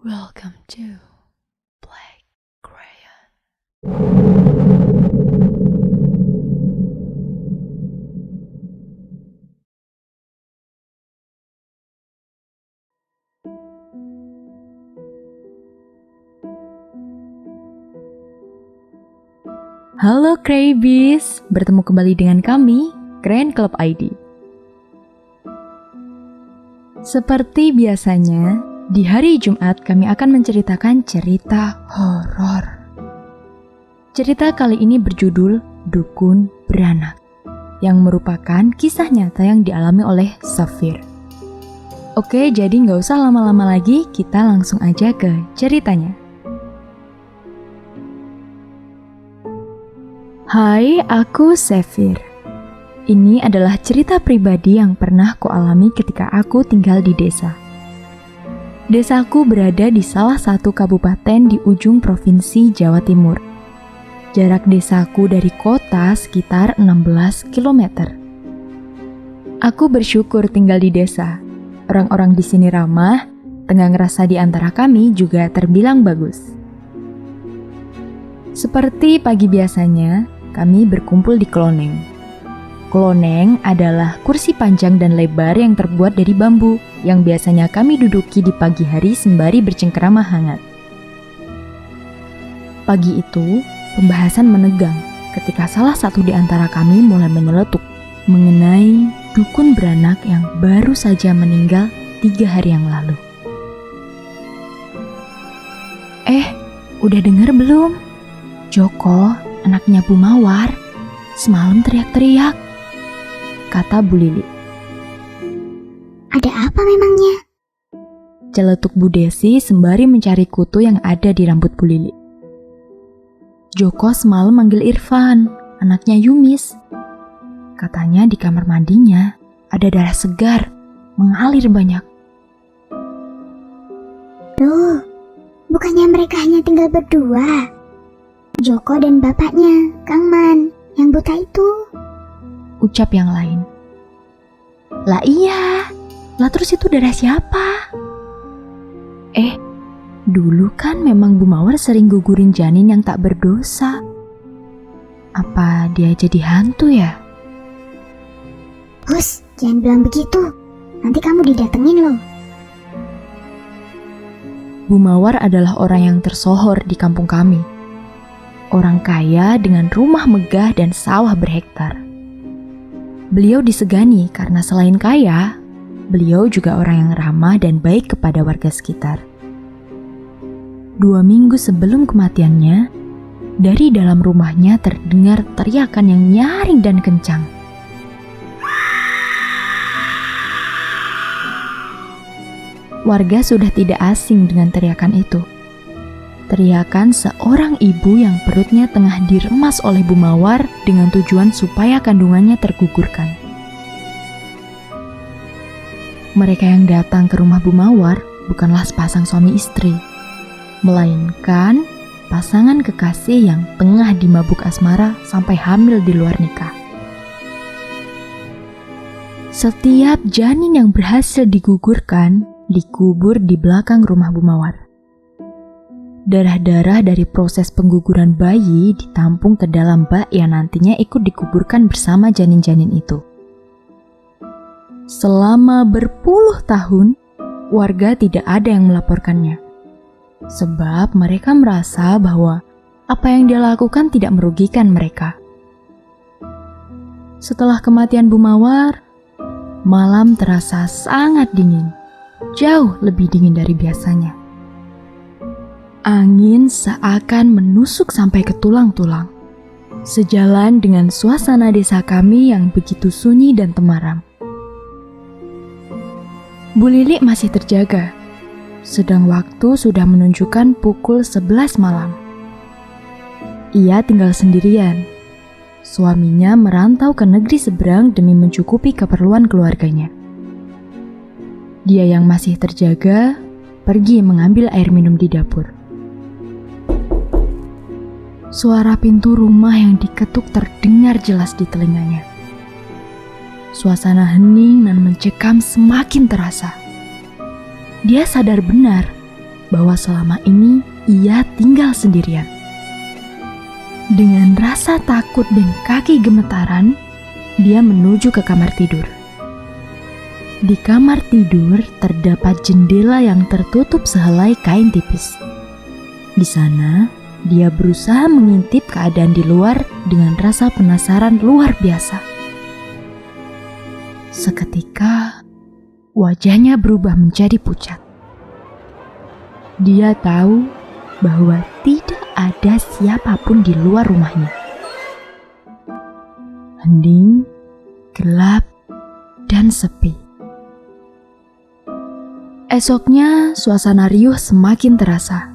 Welcome to Black Crayon. Halo Craybies, bertemu kembali dengan kami, Crayon Club ID. Seperti biasanya, di hari Jumat kami akan menceritakan cerita horor. Cerita kali ini berjudul Dukun Beranak, yang merupakan kisah nyata yang dialami oleh Safir. Oke, jadi nggak usah lama-lama lagi, kita langsung aja ke ceritanya. Hai, aku Safir. Ini adalah cerita pribadi yang pernah kualami ketika aku tinggal di desa. Desaku berada di salah satu kabupaten di ujung provinsi Jawa Timur. Jarak desaku dari kota sekitar 16 km. Aku bersyukur tinggal di desa. Orang-orang di sini ramah, tenggang rasa di antara kami juga terbilang bagus. Seperti pagi biasanya, kami berkumpul di kloneng. Kloneng adalah kursi panjang dan lebar yang terbuat dari bambu yang biasanya kami duduki di pagi hari sembari bercengkerama hangat. Pagi itu, pembahasan menegang ketika salah satu di antara kami mulai menyeletuk mengenai dukun beranak yang baru saja meninggal 3 hari yang lalu. Udah denger belum? Joko, anaknya Bu Mawar, semalam teriak-teriak, kata Bu Lili. Ada apa memangnya? Celetuk Bu Desi sembari mencari kutu yang ada di rambut Bu Lili. Joko semalam manggil Irfan, anaknya Yumis. Katanya di kamar mandinya ada darah segar, mengalir banyak. Loh, bukannya mereka hanya tinggal berdua? Joko dan bapaknya, Kang Man, yang buta itu. Ucap yang lain. Lah iya, lah terus itu darah siapa? Dulu kan memang Bu Mawar sering gugurin janin yang tak berdosa. Apa dia jadi hantu ya? Hus, jangan bilang begitu. Nanti kamu didatengin loh. Bu Mawar adalah orang yang tersohor di kampung kami. Orang kaya dengan rumah megah dan sawah berhektar. Beliau disegani karena selain kaya, beliau juga orang yang ramah dan baik kepada warga sekitar. 2 minggu sebelum kematiannya, dari dalam rumahnya terdengar teriakan yang nyaring dan kencang. Warga sudah tidak asing dengan teriakan itu. Teriakan seorang ibu yang perutnya tengah diremas oleh Bu Mawar dengan tujuan supaya kandungannya tergugurkan. Mereka yang datang ke rumah Bu Mawar bukanlah sepasang suami istri, melainkan pasangan kekasih yang tengah dimabuk asmara sampai hamil di luar nikah. Setiap janin yang berhasil digugurkan dikubur di belakang rumah Bu Mawar. Darah-darah dari proses pengguguran bayi ditampung ke dalam bak yang nantinya ikut dikuburkan bersama janin-janin itu. Selama berpuluh tahun, warga tidak ada yang melaporkannya. Sebab mereka merasa bahwa apa yang dia lakukan tidak merugikan mereka. Setelah kematian Bu Mawar, malam terasa sangat dingin, jauh lebih dingin dari biasanya. Angin seakan menusuk sampai ke tulang-tulang, sejalan dengan suasana desa kami yang begitu sunyi dan temaram. Bu Lili masih terjaga, sedang waktu sudah menunjukkan pukul 11 malam. Ia tinggal sendirian. Suaminya merantau ke negeri seberang demi mencukupi keperluan keluarganya. Dia yang masih terjaga pergi mengambil air minum di dapur. Suara pintu rumah yang diketuk terdengar jelas di telinganya. Suasana hening dan mencekam semakin terasa. Dia sadar benar bahwa selama ini ia tinggal sendirian. Dengan rasa takut dan kaki gemetaran, dia menuju ke kamar tidur. Di kamar tidur terdapat jendela yang tertutup sehelai kain tipis. Di sana, dia berusaha mengintip keadaan di luar dengan rasa penasaran luar biasa. Seketika, wajahnya berubah menjadi pucat. Dia tahu bahwa tidak ada siapapun di luar rumahnya. Hening, gelap, dan sepi. Esoknya, suasana riuh semakin terasa.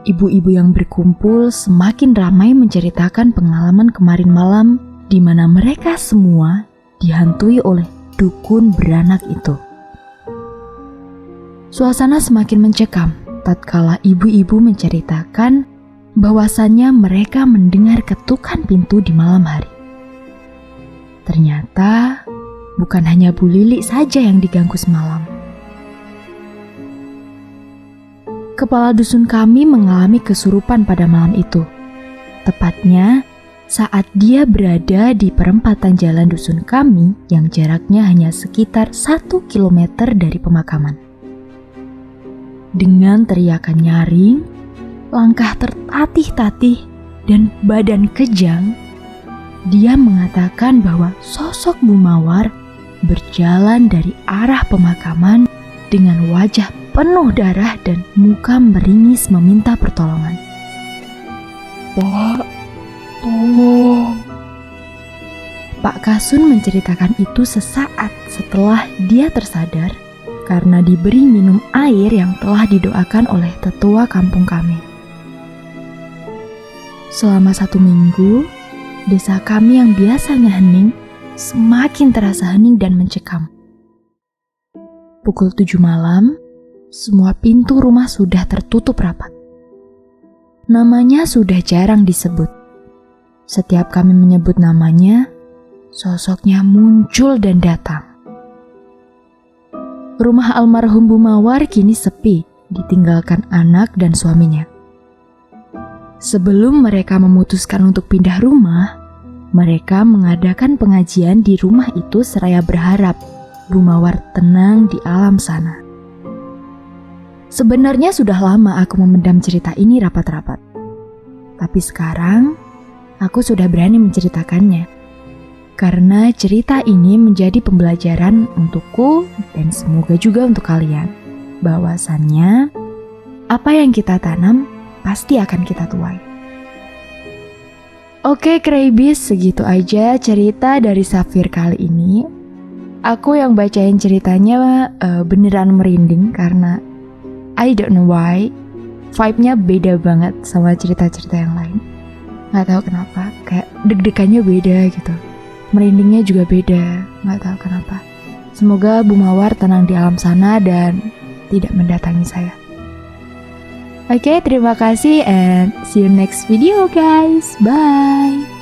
Ibu-ibu yang berkumpul semakin ramai menceritakan pengalaman kemarin malam di mana mereka semua dihantui oleh dukun beranak itu. Suasana semakin mencekam tatkala ibu-ibu menceritakan bahwasannya mereka mendengar ketukan pintu di malam hari. Ternyata bukan hanya Bu Lili saja yang diganggu semalam. Kepala dusun kami mengalami kesurupan pada malam itu. Tepatnya saat dia berada di perempatan jalan dusun kami yang jaraknya hanya sekitar 1 kilometer dari pemakaman. Dengan teriakan nyaring, langkah tertatih-tatih, dan badan kejang, dia mengatakan bahwa sosok Bu Mawar berjalan dari arah pemakaman dengan wajah penuh darah dan muka meringis meminta pertolongan. Pak, tolong. Pak Kasun menceritakan itu sesaat setelah dia tersadar karena diberi minum air yang telah didoakan oleh tetua kampung kami. Selama 1 minggu, desa kami yang biasanya hening semakin terasa hening dan mencekam. Pukul 7 malam, semua pintu rumah sudah tertutup rapat. Namanya sudah jarang disebut. Setiap kami menyebut namanya, sosoknya muncul dan datang. Rumah almarhum Bu Mawar kini sepi, ditinggalkan anak dan suaminya. Sebelum mereka memutuskan untuk pindah rumah, mereka mengadakan pengajian di rumah itu seraya berharap Bu Mawar tenang di alam sana. Sebenarnya sudah lama aku memendam cerita ini rapat-rapat. Tapi sekarang, aku sudah berani menceritakannya. Karena cerita ini menjadi pembelajaran untukku dan semoga juga untuk kalian. Bahwasannya, apa yang kita tanam pasti akan kita tuai. Oke Krabies, segitu aja cerita dari Safir kali ini. Aku yang bacain ceritanya beneran merinding karena I don't know why, vibe-nya beda banget sama cerita-cerita yang lain. Gak tahu kenapa, kayak deg-degannya beda gitu. Merindingnya juga beda, gak tahu kenapa. Semoga Bu Mawar tenang di alam sana dan tidak mendatangi saya. Oke, terima kasih and see you next video guys. Bye!